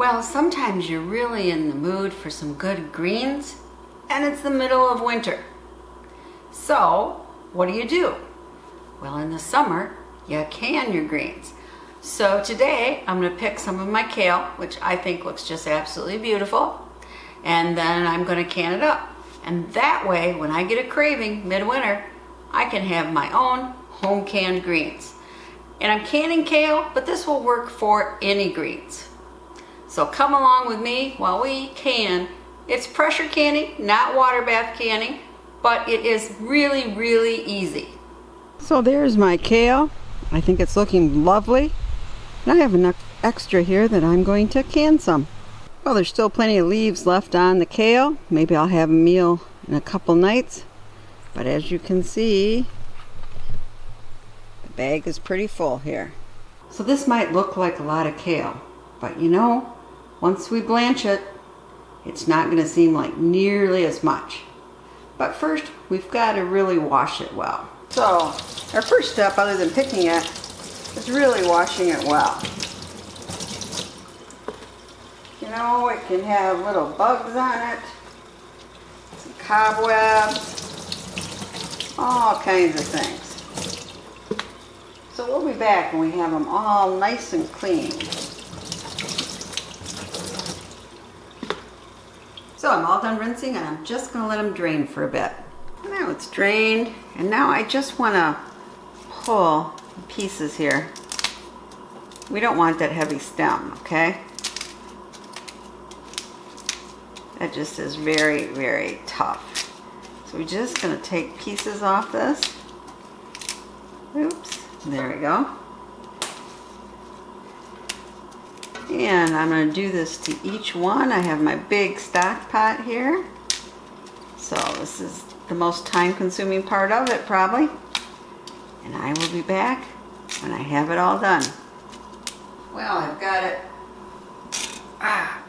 Well, sometimes you're really in the mood for some good greens, and it's the middle of winter. So, what do? Well, in the summer, you can your greens. So today, I'm going to pick some of my kale, which I think looks just absolutely beautiful, and then I'm going to can it up. And that way, when I get a craving midwinter, I can have my own home canned greens. And I'm canning kale, but this will work for any greens. So come along with me while we can. It's pressure canning, not water bath canning, but it is really, really easy. So there's my kale. I think it's looking lovely. And I have enough extra here that I'm going to can some. Well, there's still plenty of leaves left on the kale. Maybe I'll have a meal in a couple nights. But as you can see, the bag is pretty full here. So this might look like a lot of kale, but you know, once we blanch it, it's not going to seem like nearly as much. But first, we've got to really wash it well. So, our first step, other than picking it, is really washing it well. You know, it can have little bugs on it, some cobwebs, all kinds of things. So we'll be back when we have them all nice and clean. So I'm all done rinsing, and I'm just going to let them drain for a bit. Now it's drained, and now I just want to pull pieces here. We don't want that heavy stem, okay? That just is very, very tough. So we're just going to take pieces off this. Oops, there we go. And I'm going to do this to each one. I have my big stock pot here. So this is the most time-consuming part of it, probably. And I will be back when I have it all done. Well, I've got it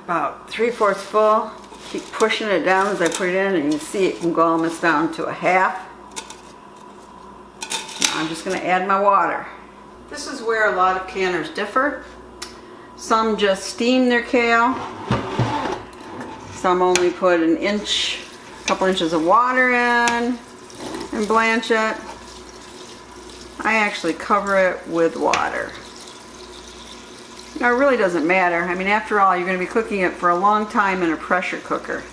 about 3/4 full. Keep pushing it down as I put it in, and you can see it can go almost down to a half. Now I'm just going to add my water. This is where a lot of canners differ. Some just steam their kale. Some only put a couple inches of water in and blanch it. I actually cover it with water. Now it really doesn't matter. I mean, after all, you're going to be cooking it for a long time in a pressure cooker.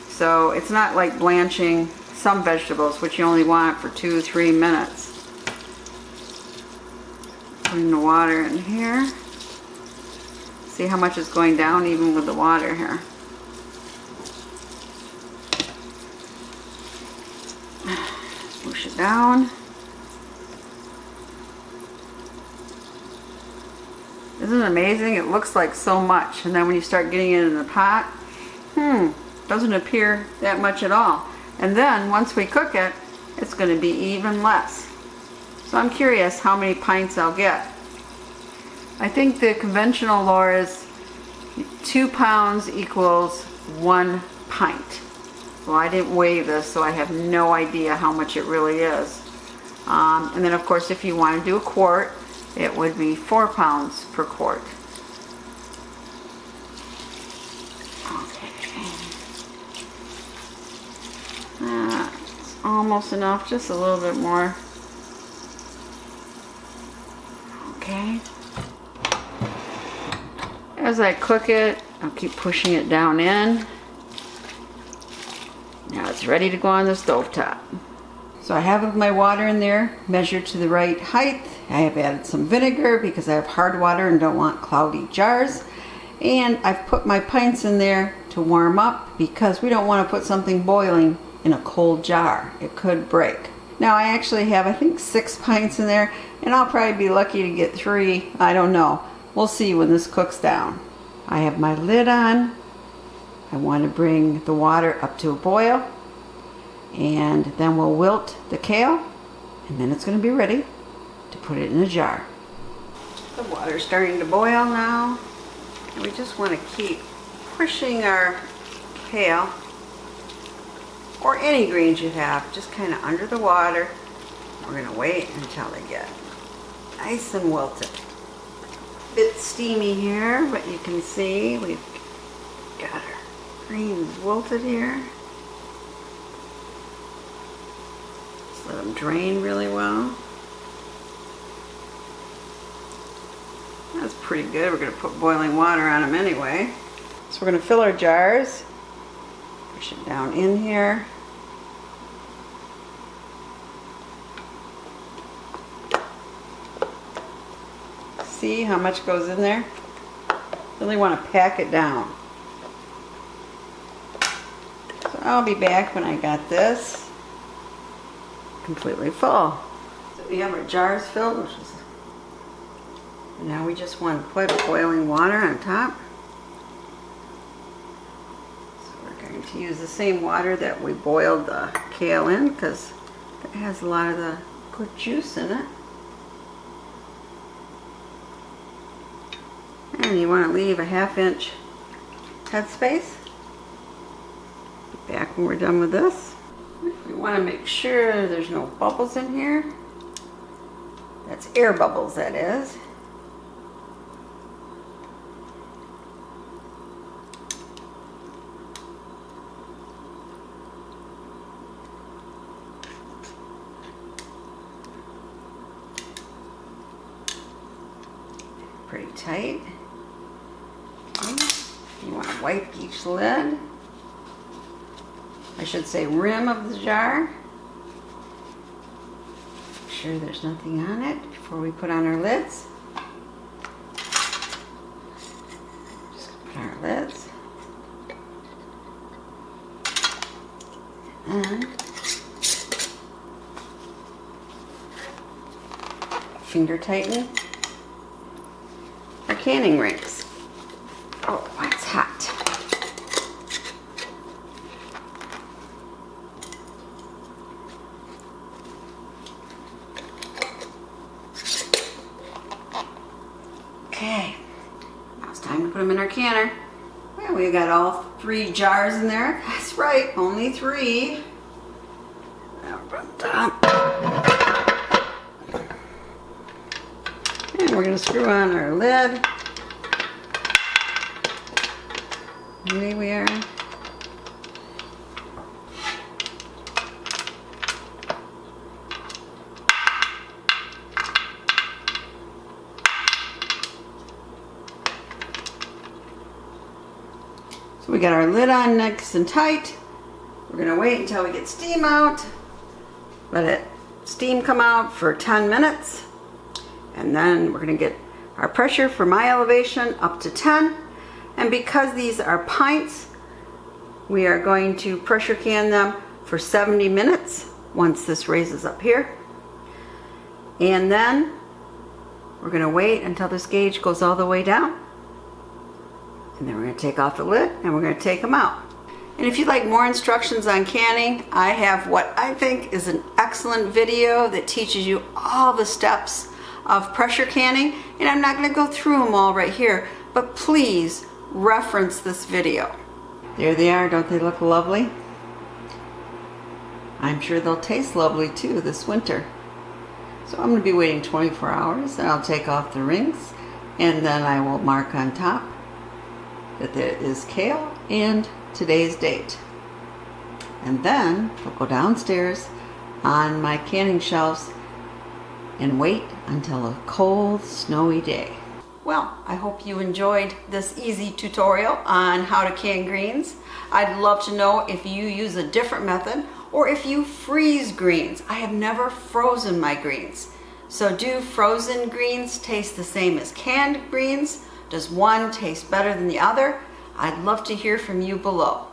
So it's not like blanching some vegetables, which you only want for 2-3 minutes. Putting the water in here. See how much is going down even with the water here. Push it down. Isn't it amazing? It looks like so much, and then when you start getting it in the pot, doesn't appear that much at all. And then once we cook it, it's going to be even less. So I'm curious how many pints I'll get. I think the conventional lore is 2 pounds equals 1 pint. Well, I didn't weigh this, so I have no idea how much it really is. And then, of course, if you want to do a quart, it would be 4 pounds per quart. Okay. That's almost enough, just a little bit more. Okay. As I cook it, I'll keep pushing it down in. Now it's ready to go on the stovetop. So I have my water in there, measured to the right height. I have added some vinegar because I have hard water and don't want cloudy jars. And I've put my pints in there to warm up because we don't want to put something boiling in a cold jar. It could break. Now I actually have, I think, 6 pints in there, and I'll probably be lucky to get 3. I don't know. We'll see when this cooks down. I have my lid on. I want to bring the water up to a boil, and then we'll wilt the kale, and then it's going to be ready to put it in a jar. The water's starting to boil now, and we just want to keep pushing our kale, or any greens you have, just kind of under the water. We're going to wait until they get nice and wilted. bit steamy here, but you can see we've got our greens wilted here. Just let them drain really well. That's pretty good. We're going to put boiling water on them anyway. So we're going to fill our jars. Push it down in here. See how much goes in there? Really want to pack it down. So I'll be back when I got this completely full. So we have our jars filled, which is, and now we just want to put boiling water on top. So we're going to use the same water that we boiled the kale in because it has a lot of the good juice in it. And you want to leave a 1/2 inch headspace. Be back when we're done with this. We want to make sure there's no bubbles in here. That's air bubbles, that is. Pretty tight. You want to wipe each lid. I should say rim of the jar. Make sure there's nothing on it before we put on our lids. Just put our lids. And finger tighten our canning rings. Oh, it's hot. Okay, now it's time to put them in our canner. Well, we got all 3 jars in there. That's right, only 3. Now we're on top. And we're going to screw on our lid. There we are. So we got our lid on nice and tight. We're going to wait until we get steam out. Let it steam come out for 10 minutes. And then we're going to get our pressure for my elevation up to 10. And because these are pints, we are going to pressure can them for 70 minutes once this raises up here. And then we're going to wait until this gauge goes all the way down. And then we're going to take off the lid and we're going to take them out. And if you'd like more instructions on canning, I have what I think is an excellent video that teaches you all the steps of pressure canning. And I'm not going to go through them all right here, but please reference this video. There they are. Don't they look lovely? I'm sure they'll taste lovely too this winter. So I'm going to be waiting 24 hours and I'll take off the rings and then I will mark on top that there is kale and today's date. And then I'll go downstairs on my canning shelves and wait until a cold, snowy day. Well, I hope you enjoyed this easy tutorial on how to can greens. I'd love to know if you use a different method or if you freeze greens. I have never frozen my greens. So do frozen greens taste the same as canned greens? Does one taste better than the other? I'd love to hear from you below.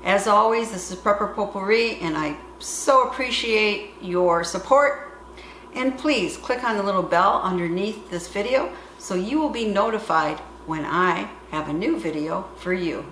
As always, this is Prepper Potpourri and I so appreciate your support. And please click on the little bell underneath this video so you will be notified when I have a new video for you.